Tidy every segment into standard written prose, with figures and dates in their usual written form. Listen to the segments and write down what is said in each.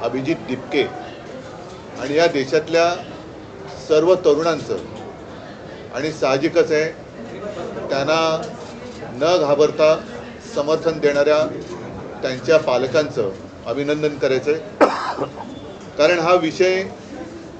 अभिजित दिपके आणि या देशातल्या सर्व तरुणांचं आणि साहजिकच आहे त्यांना न घाबरता समर्थन देणाऱ्या त्यांच्या पालकांचं अभिनंदन करायचं आहे। कारण हा विषय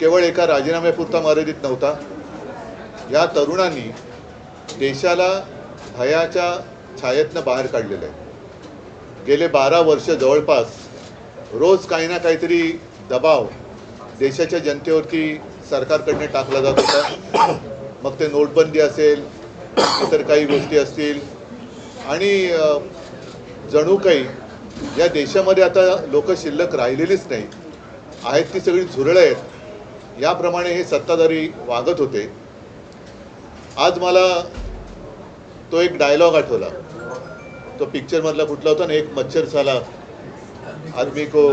केवळ एका राजीनाम्यापुरता मर्यादित नव्हता। या तरुणांनी देशाला भयाच्या छायेतनं बाहेर काढलेलं आहे। गेले 12 वर्ष जवळपास रोज काही ना काहीतरी दबाव देशाच्या जनतेवरती सरकारकडनं टाकला जात होता। मग ते नोटबंदी असेल, इतर काही गोष्टी असतील आणि जणू काही या देशामध्ये आता लोक शिल्लक राहिलेलीच नाही आहेत, ती सगळी झुरळं आहेत, याप्रमाणे हे सत्ताधारी वागत होते। आज मला तो एक डायलॉग आठवला, तो पिक्चर मधला कुठला होता ना, एक मच्छर साला आदमी को,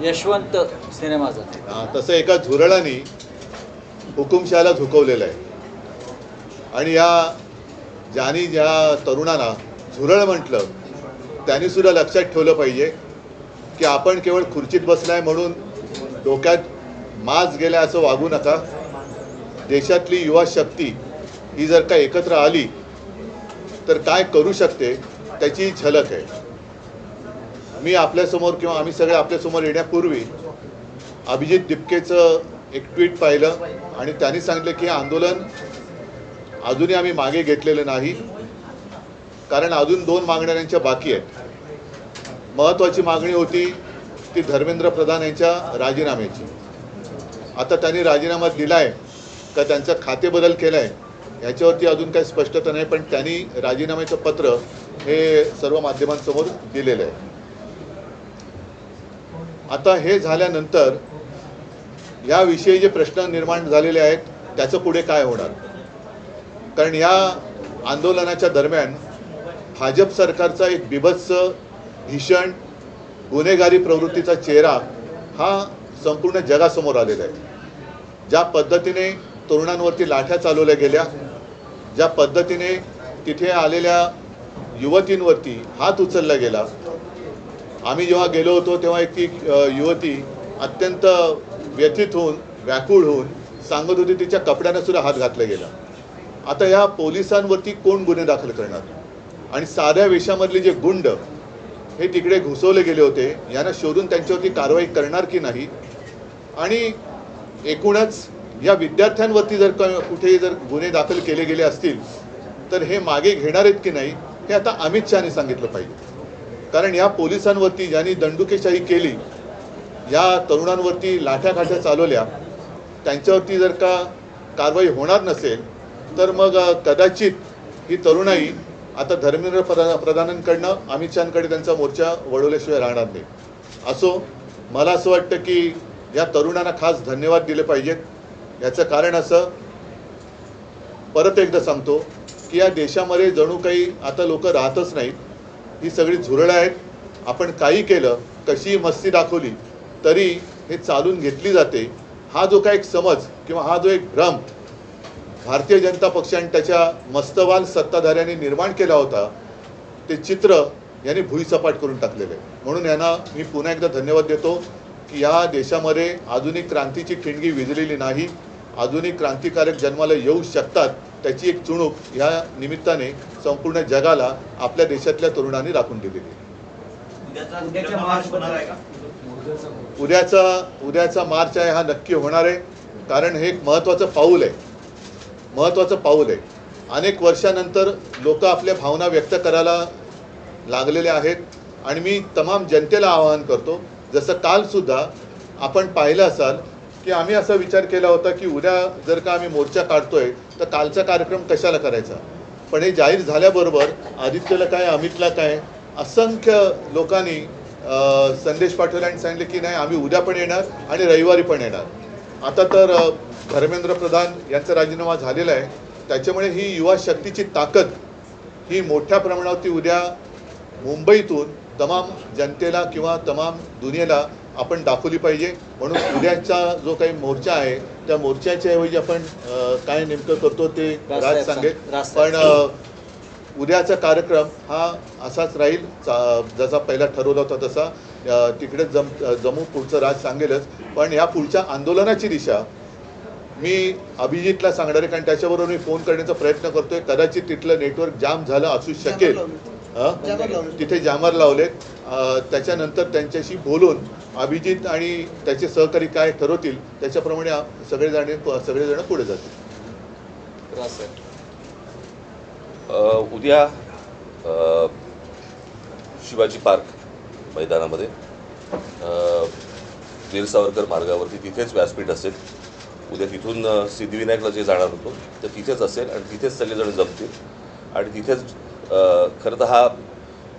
यशवंत सिनेमाचा। हां, तसं एका झुरळाने हुकुमशहाला झुकवलेलं आहे। आणि ज्या तरुणांना झुरळ म्हटलं त्यांनी सुद्धा लक्षात ठेवलं पाहिजे की आपण केवळ खुर्चीत बसलाय म्हणून डोक्यात माज गेला असं वागू नका। देशातली युवा शक्ती ही जर का एकत्र आली तर काय करू शकते त्याची झलक आहे। मी आपल्यासमोर किंवा आम्ही सगळे आपल्यासमोर येण्यापूर्वी अभिजित दिपकेचं एक ट्विट पाहिलं आणि त्यांनी सांगितलं की आंदोलन अजूनही आम्ही मागे घेतलेलं नाही, कारण अजून 2 मागण्या त्यांच्या बाकी आहेत। महत्त्वाची मागणी होती ती धर्मेंद्र प्रधान यांच्या राजीनाम्याची। आता त्यांनी राजीनामा दिलाय का त्यांचा खातेबदल केलाय याच्यावरती अजून काही स्पष्टता नाही, पण त्यांनी राजीनाम्याचं पत्र हे सर्व माध्यमांसमोर दिलेलं आहे। आता हे झाल्यानंतर याविषयी जे प्रश्न निर्माण झालेले आहेत त्याचं पुढे काय होणार, कारण या आंदोलनाच्या दरम्यान भाजप सरकारचा एक बिभत्स भीषण गुन्हेगारी प्रवृत्तीचा चेहरा हा संपूर्ण जगासमोर आलेला आहे। ज्या पद्धतीने तरुणांवरती लाठ्या चालवल्या गेल्या, ज्या पद्धतीने तिथे आलेल्या युवतींवरती हात उचलला गेला। आम्ही जेव्हा गेलो होतो तेव्हा एक ती युवती अत्यंत व्यथित होऊन व्याकुळ होऊन सांगत होती तिच्या कपड्यांना सुद्धा हात घातला गेला। आता या पोलिसांवरती कोण गुन्हे दाखल करणार, आणि साध्या वेशामधले जे गुंड हे तिकडे घुसवले गेले होते यांना शोधून त्यांच्यावरती कारवाई करणार की नाही, आणि एकूणच या विद्यार्थ्यांवरती जर कुठेही जर गुन्हे दाखल केले गेले असतील तर हे मागे घेणार आहेत की नाही हे आता अमित शहानी सांगितलं पाहिजे। कारण या पोलिसांवरती ज्यांनी दंडुकेशाही केली, या तरुणांवरती लाठ्याकाठ्या चालवल्या, त्यांच्यावरती जर का कारवाई होणार नसेल तर मग कदाचित ही तरुणाई आता धर्मेंद्र प्रधानांकडनं अमित शहांकडे त्यांचा मोर्चा वळवल्याशिवाय राहणार नाही। असो, मला असं वाटतं की या तरुणांना खास धन्यवाद दिले पाहिजेत। याचं कारण असं, परत एकदा सांगतो की या देशामध्ये जणू काही आता लोक राहतच नाहीत, ही सगळी झुरळं आहेत। आपण काही केलं, कशी मस्ती दाखवली तरी हे चालून घेतली जाते। हा जो काही एक समज किंवा हा जो एक भ्रम भारतीय जनता पक्ष आणि त्याच्या मस्तवाल सत्ताधाऱ्यांनी निर्माण केला होता, ते चित्र यांनी भुईसपाट करून टाकलेलं आहे। म्हणून यांना मी पुन्हा एकदा धन्यवाद देतो की या देशामध्ये आधुनिक क्रांतीची ठिणगी विझलेली नाही, आधुनिक क्रांतिकारक जन्माला येऊ शकतात त्याची एक चुणूक या निमित्ताने संपूर्ण जगाला आपल्या देशातल्या तरुणांनी राखून दिलेली आहे। उद्याचा मार्च आहे हा नक्की होणार आहे, कारण हे एक महत्त्वाचं पाऊल आहे। अनेक वर्षानंतर लोक आपल्या भावना व्यक्त करायला लागलेले आहेत आणि मी तमाम जनतेला आवाहन करतो, जसं काल सुद्धा आपण पाहिलं असाल की आम्ही असा विचार केला होता की उद्या जर का आम्ही मोर्चा काढतोय तर कालचा कार्यक्रम कशाला करायचा, पण हे जाहीर झाल्याबरोबर आदित्यला काय, अमितला काय, असंख्य लोकांनी संदेश पाठवले आणि सांगितले की नाही आम्ही उद्या पण येणार आणि रविवारी पण येणार। आता तर धर्मेंद्र प्रधान यांचा राजीनामा झालेला आहे, त्याच्यामुळे ही युवा शक्तीची ताकद ही मोठ्या प्रमाणावरती उद्या मुंबईतून तमाम जनतेला किंवा तमाम दुनियेला आपण दाखवली पाहिजे। म्हणून उद्याचा जो काही मोर्चा आहे त्या मोर्चाच्या ऐवजी आपण काय नेमकं करतो ते राज सांगेल, पण उद्याचा कार्यक्रम हा असाच राहील जसा पहिला ठरवला होता तसा। तिकडे जमू, पुढचं राज सांगेलच. पण या पुढच्या आंदोलनाची दिशा मी अभिजितला सांगणार आहे, कारण त्याच्याबरोबर मी फोन करण्याचा प्रयत्न करतोय. कदाचित तिथलं नेटवर्क जाम झालं असू शकेल. तिथे जामर लावलेत. त्याच्यानंतर त्यांच्याशी बोलून अभिजित आणि त्याचे सहकारी काय ठरवतील त्याच्याप्रमाणे सगळेजण पुढे जातील. उद्या शिवाजी पार्क मैदानामध्ये वीर सावरकर मार्गावरती तिथेच व्यासपीठ असेल. उद्या तिथून सिद्धिविनायकला जे जाणार होतो तर तिथेच असेल आणि तिथेच सगळेजण जमतील आणि तिथेच खरं तर हा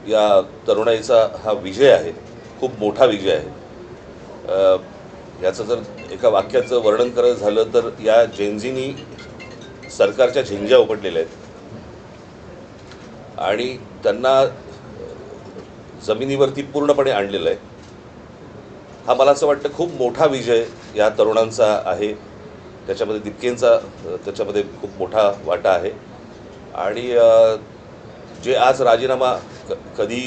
या तरुणाईचा हा विजय आहे, खूप मोठा विजय आहे. याचं जर एका वाक्याचं वर्णन करायचं झालं तर या जेनझीनी सरकारच्या झिंज्या उपटलेल्या आहेत आणि त्यांना जमिनीवरती पूर्णपणे आणलेलं आहे. हा मला असं वाटतं खूप मोठा विजय या तरुणांचा आहे. त्याच्यामध्ये दिपकेंचा त्याच्यामध्ये खूप मोठा वाटा आहे आणि जे आज राजीनामा कधी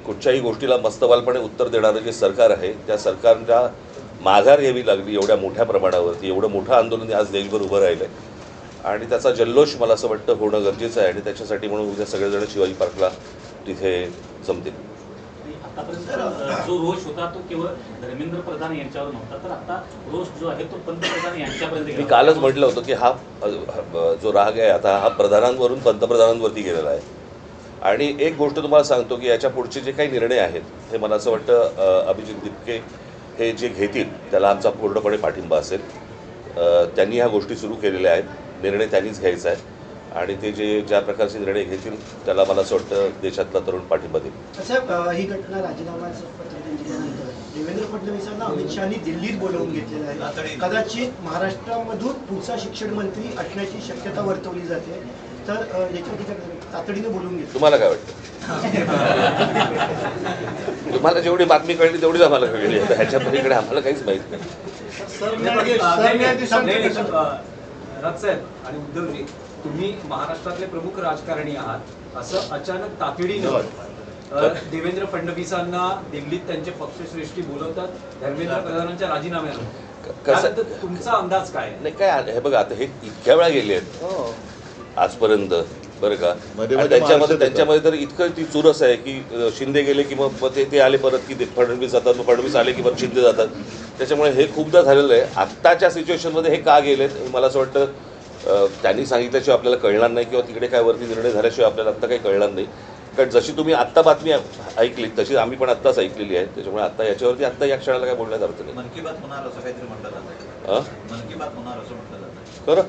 कुठच्याही गोष्टीला मस्तवालपणे उत्तर देणारं जे सरकार आहे त्या सरकारला माघार घ्यावी लागली एवढ्या मोठ्या प्रमाणावरती. एवढं मोठं आंदोलन आज देशभर उभं राहिलं आहे आणि त्याचा जल्लोष मला असं वाटतं होणं गरजेचं आहे आणि त्याच्यासाठी म्हणून उद्या सगळेजण शिवाजी पार्कला तिथे जमतील. आतापर्यंत जो रोष होता तो केवळ धर्मेंद्र प्रधान यांच्यावर नव्हता, तर आता रोष जो आहे तो पंतप्रधान यांच्यापर्यंत. मी कालच म्हटलं होतं की हा जो राग आहे आता हा प्रधानांवरून पंतप्रधानांवरती गेलेला आहे. आणि एक गोष्ट तुम्हाला सांगतो की याच्या पुढचे जे काही निर्णय आहेत हे मला असं वाटतं अभिजित दिपके हे जे घेतील त्याला आमचा पूर्णपणे पाठिंबा असेल. त्यांनी ह्या गोष्टी सुरू केलेल्या आहेत, निर्णय त्यांनीच घ्यायचा आहे आणि ते ज्या प्रकारचे निर्णय घेतील त्याला मला असं वाटतं देशातला तरुण पाठिंबा देईल. साहेब, ही घटना राजीनाम्याचं पत्र दिल्यानंतर देवेंद्र फडणवीसांना अमित शहानी दिल्लीत बोलावून घेतलेलं आहे. कदाचित महाराष्ट्रामधून पुढचा शिक्षण मंत्री असण्याची शक्यता वर्तवली जाते, तर याच्यावर तातडीने बोलवून घेतलं. तुम्हाला काय वाटतं? तुम्हाला जेवढी बातमी कळली तेवढीच आम्हाला कळली आहे. ह्याच्या पलीकडे आम्हाला काहीच माहीत नाही. राजसाहेब आणि उद्धवजी, तुम्ही महाराष्ट्रातले प्रमुख राजकारणी आहात, असं अचानक तातडीनं देवेंद्र फडणवीसांना दिल्लीत त्यांचे पक्षश्रेष्ठी बोलवतात धर्मेंद्र प्रधानांच्या राजीनाम्यानं. तुमचा अंदाज काय? नाही काय हे बघा, आता हे इतक्या वेळा गेले आहेत आजपर्यंत बरं का. त्यांच्यामध्ये तर इतकं ती चुरस आहे की शिंदे गेले की मग ते आले परत की फडणवीस जातात, मग फडणवीस आले की परत शिंदे जातात. त्याच्यामुळे हे खूपदा झालेलं आहे. आत्ताच्या सिच्युएशनमध्ये हे का गेलेत मला असं वाटतं त्यांनी सांगितल्याशिवाय आपल्याला कळणार नाही किंवा तिकडे काय वरती निर्णय झाल्याशिवाय आपल्याला आत्ता काही कळणार नाही. कारण जशी तुम्ही आत्ता बातमी ऐकली तशी आम्ही पण आत्ताच ऐकलेली आहे. त्याच्यामुळे आत्ता याच्यावरती आत्ता या क्षणाला काय बोलण्यात अर्थ नाही. मन की बात होणार असं काहीतरी म्हटलं जातं. मन की बात होणार असं म्हटलं जातं. खरं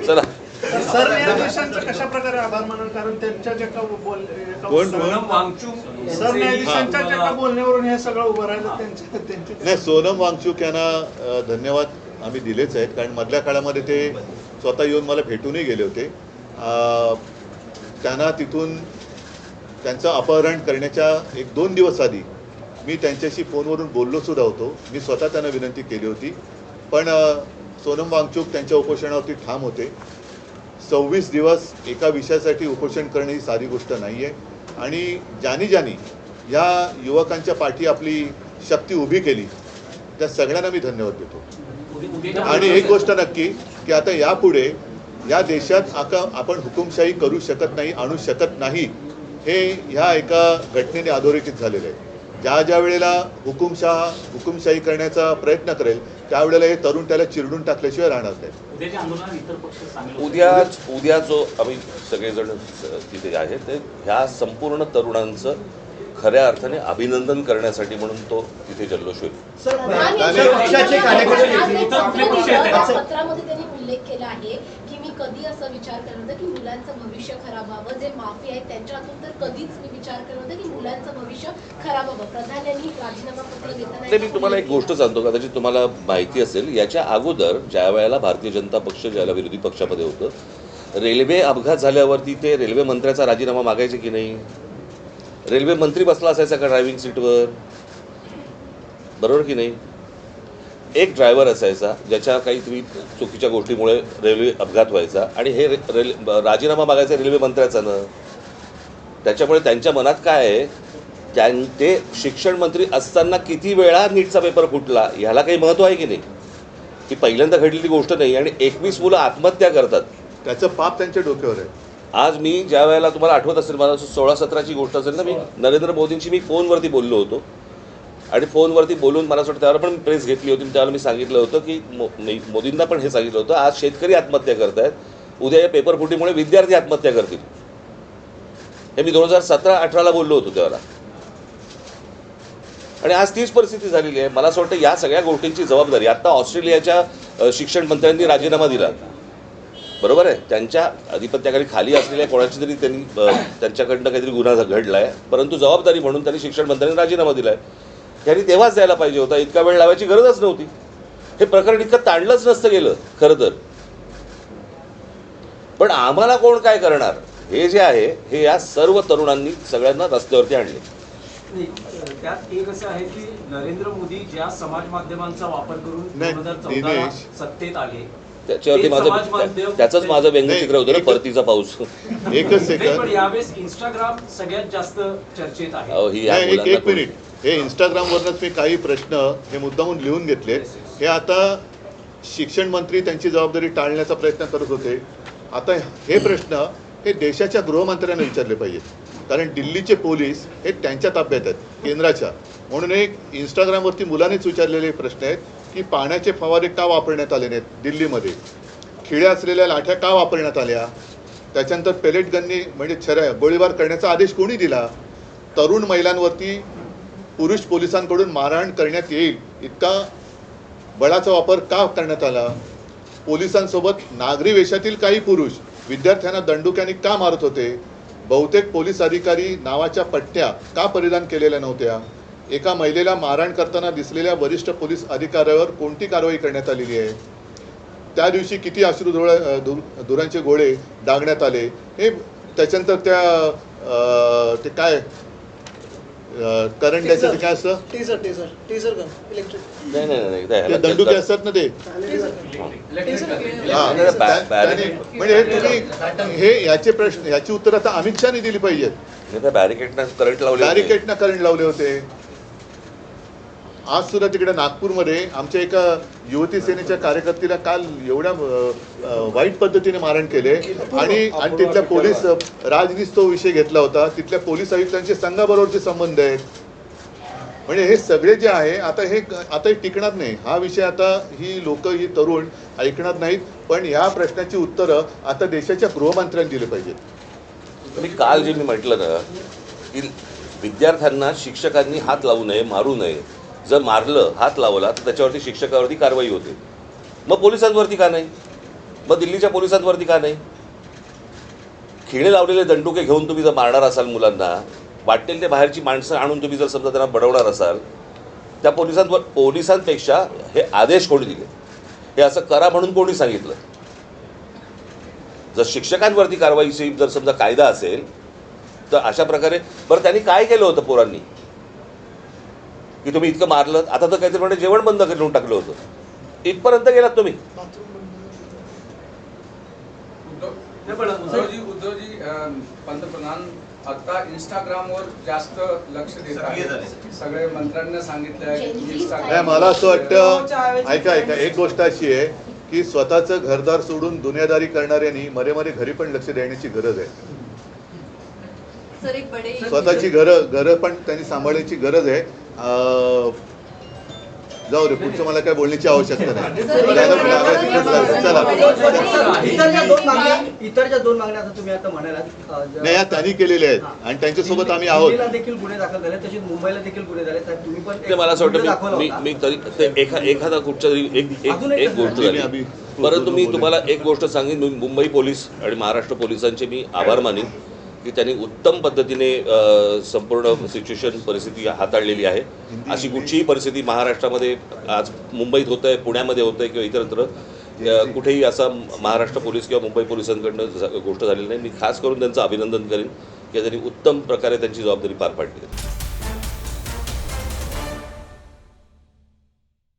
चला. सर, न्यायाधीशांचा कशा प्रकारे आभार मानाल, कारण त्यांच्या जे का सरन्यायाधीशांच्या जे का बोलण्यावरून हे सगळं उभं राहिलं त्यांचे नाही, सोनम वांगचूक यांना धन्यवाद आम्ही दिलेच आहेत. कारण मधल्या काळामध्ये ते स्वतः येऊन मला भेटूनही गेले होते. त्यांना तिथून त्यांचं अपहरण करण्याच्या 1-2 दिवस आधी मी त्यांच्याशी फोनवरून बोललो सुद्धा होतो. मी स्वतः त्यांना विनंती केली होती, पण सोनम वांगचूक त्यांच्या उपोषणावरती ठाम होते. 26 दिवस एका विषयासाठी उपोषण करणे ही साधी गोष्ट नाही आहे आणि ज्यांनी या युवकांच्या पाठी आपली शक्ती उभी केली त्या सगळ्यांना मी धन्यवाद देतो. आणि एक गोष्ट नक्की की आता यापुढे या देशात आपण हुकुमशाही करू शकत नाही, आणू शकत नाही, हे ह्या एका घटनेने अधोरेखित झालेलं आहे. ज्या वेळेला हुकुमशाही करण्याचा प्रयत्न करेल त्यावेळेला हे तरुण त्याला चिरडून टाकल्याशिवाय राहणार नाही. उद्या जो आम्ही सगळेजण तिथे आहेत ते ह्या संपूर्ण तरुणांचं खऱ्या अर्थाने अभिनंदन करण्यासाठी म्हणून तो तिथे जल्लोष होईल. पत्रामध्ये त्यांनी उल्लेख केला आहे की मी कधी असं विचार करत होतं की मुलांचं भविष्य खराब व्हावं, जे माफी आहेत त्यांच्या हातून तर कधीच मी विचार करत होते की मुलांचं भविष्य खराब व्हावं. प्रधान यांनी राजीनामा पत्र देताना मी तुम्हाला एक गोष्ट सांगतो, कदाचित तुम्हाला माहिती असेल, याच्या अगोदर ज्या वेळेला भारतीय जनता पक्ष ज्याला विरोधी पक्षामध्ये होतं, रेल्वे अपघात झाल्यावरती ते रेल्वे मंत्र्याचा राजीनामा मागायचे की नाही? रेल्वे मंत्री बसला असायचा का ड्रायव्हिंग सीटवर? बरोबर की नाही? एक ड्रायव्हर असायचा ज्याच्या काहीतरी चुकीच्या गोष्टीमुळे रेल्वे अपघात व्हायचा आणि हे राजीनामा मागायचा रेल्वे मंत्र्याचा ना. त्याच्यामुळे त्यांच्या मनात काय आहे, ते शिक्षण मंत्री असताना किती वेळा नीटचा पेपर फुटला ह्याला काही महत्त्व आहे की नाही? ही पहिल्यांदा घडलेली गोष्ट नाही. आणि 21 मुलं आत्महत्या करतात, त्याचं पाप त्यांच्या डोक्यावर आहे. आज मी ज्या वेळेला तुम्हाला आठवत असेल, मला 16-17ची गोष्ट असेल ना, मी नरेंद्र मोदींशी मी फोनवरती बोललो होतो आणि फोनवरती बोलून मला असं वाटतं त्यावर पण प्रेस घेतली होती. त्यावेळेला मी सांगितलं होतं की मोदींना पण हे सांगितलं होतं, आज शेतकरी आत्महत्या करत आहेत, उद्या या पेपर फुटीमुळे विद्यार्थी आत्महत्या करतील. हे मी 2017-18ला बोललो होतो त्यावेळेला. आणि आज तीच परिस्थिती झालेली आहे. मला असं वाटतं या सगळ्या गोष्टींची जबाबदारी आता ऑस्ट्रेलियाच्या शिक्षण मंत्र्यांनी राजीनामा दिला, बरोबर आहे, त्यांच्या आधिपत्याखाली खाली असलेल्या कोणाची तरी त्यांनी त्यांच्याकडनं काहीतरी गुन्हा घडला आहे, परंतु जबाबदारी म्हणून त्यांनी शिक्षण मंत्र्यांनी राजीनामा दिला आहे. त्यांनी तेव्हाच द्यायला पाहिजे होता, इतका वेळ लावायची गरजच नव्हती. हे प्रकरण इतकं ताणलंच नसतं गेलं खरं तर. पण आम्हाला कोण काय करणार हे जे आहे हे या सर्व तरुणांनी सगळ्यांना रस्त्यावरती आणले. त्यात एक असं आहे की नरेंद्र मोदी ज्या समाज माध्यमांचा वापर करून नाही, 2014 दिनेश. सत्तेत आले, त्याच्यावरती त्याचंच माझं व्यंगचित्र होतं ना, परतीचा पाऊस. एकच नाही, सेकंद. पण यावेळेस इंस्टाग्राम सगळ्यात जास्त चर्चेत आहे. अहो, ही या नाही, मुलांना एक मिनिट. हे इंस्टाग्रामवरनंच मी काही प्रश्न हे मुद्दामून लिहून घेतले. हे आता शिक्षण मंत्री त्यांची जबाबदारी टाळण्याचा प्रयत्न करत होते. आता हे प्रश्न हे देशाच्या गृहमंत्र्यांना विचारले पाहिजेत, कारण दिल्लीचे पोलीस हे त्यांच्या ताब्यात आहेत, केंद्राच्या. म्हणून एक इंस्टाग्रामवरती मुलांनीच विचारलेले प्रश्न आहेत की पाण्याचे फवारे का वापरण्यात आले नाहीत दिल्लीमध्ये, खिळ्या असलेल्या लाठ्या का वापरण्यात आल्या, त्याच्यानंतर पेलेट गननी म्हणजे गोळीबार करण्याचा आदेश कोणी दिला, तरुण महिलांवरती पुरुष पोलिसांकडून मारहाण करण्यात येईल इतका बळाचा वापर का करण्यात आला, पोलिसांसोबत नागरी वेशातील काही पुरुष विद्यार्थ्यांना दंडुक्याने का मारत होते, बहुतेक पोलीस अधिकारी नावाच्या पट्ट्या का परिधान केलेल्या नव्हत्या, एका महिलेला मारहाण करताना दिसलेल्या वरिष्ठ पोलीस अधिकाऱ्यावर कोणती कारवाई करण्यात आलेली आहे, त्या दिवशी किती धुरांचे गोळे डागण्यात आले, हे त्याच्यानंतर ते काय करंट द्यायचं काय असतं, नाही दंडुके असतात ना ते. म्हणजे तुम्ही याचे प्रश्न याची उत्तर आता अमित शहानी दिली पाहिजेत. बॅरिकेडनं करंट लावले होते. आज सुद्धा तिकडे नागपूरमध्ये आमच्या एका युवती सेनेच्या कार्यकर्त्याला काल एवढ्या वाईट पद्धतीने मारहाण केले आणि तिथल्या पोलीस राजनीस तो विषय घेतला होता. तिथल्या पोलीस आयुक्तांचे संघाबरोबरचे संबंध आहेत. म्हणजे हे सगळे जे आहे आता टिकणार नाही हा विषय. आता ही लोक ही तरुण ऐकणार नाहीत. पण या प्रश्नाची उत्तरं आता देशाच्या गृहमंत्र्यांनी दिली पाहिजेत. मी काल जे मी म्हटलं ना की विद्यार्थ्यांना शिक्षकांनी हात लावू नये, मारू नये. जर मारलं, हात लावला तर त्याच्यावरती शिक्षकावरती कारवाई होते. मग पोलिसांवरती का नाही? मग दिल्लीच्या पोलिसांवरती का नाही? खिळे लावलेले दंडुके घेऊन तुम्ही जर मारणार असाल मुलांना, वाटेल ते बाहेरची माणसं आणून तुम्ही जर समजा त्यांना बडवणार असाल, त्या पोलिसांपेक्षा हे आदेश कोणी दिले, हे असं करा म्हणून कोणी सांगितलं? जर शिक्षकांवरती कारवाईची जर समजा कायदा असेल तर अशा प्रकारे बरं त्यांनी काय केलं होतं पोरांनी की तुम्ही इतकं मारलं? आता तर काहीतरी म्हणजे जेवण बंद करून टाकलं होतं. इथपर्यंत गेलात तुम्ही. उद्धवजी पंतप्रधान आता इंस्टाग्रामवर जास्त लक्ष देत आहेत. सगळे मंत्र्यांना सांगितलंय. मला असं वाटतं, ऐका एक गोष्ट अशी आहे की स्वतःचं घरदार सोडून दुनियादारी करणाऱ्यांनी मरे घरी पण लक्ष देण्याची गरज आहे. स्वतःची घरं पण त्यांनी सांभाळण्याची गरज आहे. जाऊ रे, पुढचं मला काय बोलण्याची आवश्यकता नाही. इतर ज्या दोन मागण्या तुम्ही आता म्हणालात नाही, या त्यांनी केलेल्या आहेत आणि त्यांच्यासोबत आम्ही आहोत. देखील गुन्हे दाखल झाले, तसेच मुंबईला देखील गुन्हे झाले. तुम्ही पण मला असं वाटतं मी तरी एखादा कुठच्या तरी एक गोष्ट झाली. परंतु मी तुम्हाला एक गोष्ट सांगेन, मी मुंबई पोलीस आणि महाराष्ट्र पोलिसांचे मी आभार मानेन की त्यांनी उत्तम पद्धतीने संपूर्ण सिच्युएशन परिस्थिती हाताळलेली आहे. अशी कुठचीही परिस्थिती महाराष्ट्रामध्ये आज मुंबईत होत आहे, पुण्यामध्ये होत आहे किंवा इतरत्र कुठेही असा महाराष्ट्र पोलीस किंवा मुंबई पोलिसांकडनं गोष्ट झालेली नाही. मी खास करून त्यांचं अभिनंदन करेन की त्यांनी उत्तम प्रकारे त्यांची जबाबदारी पार पाडली.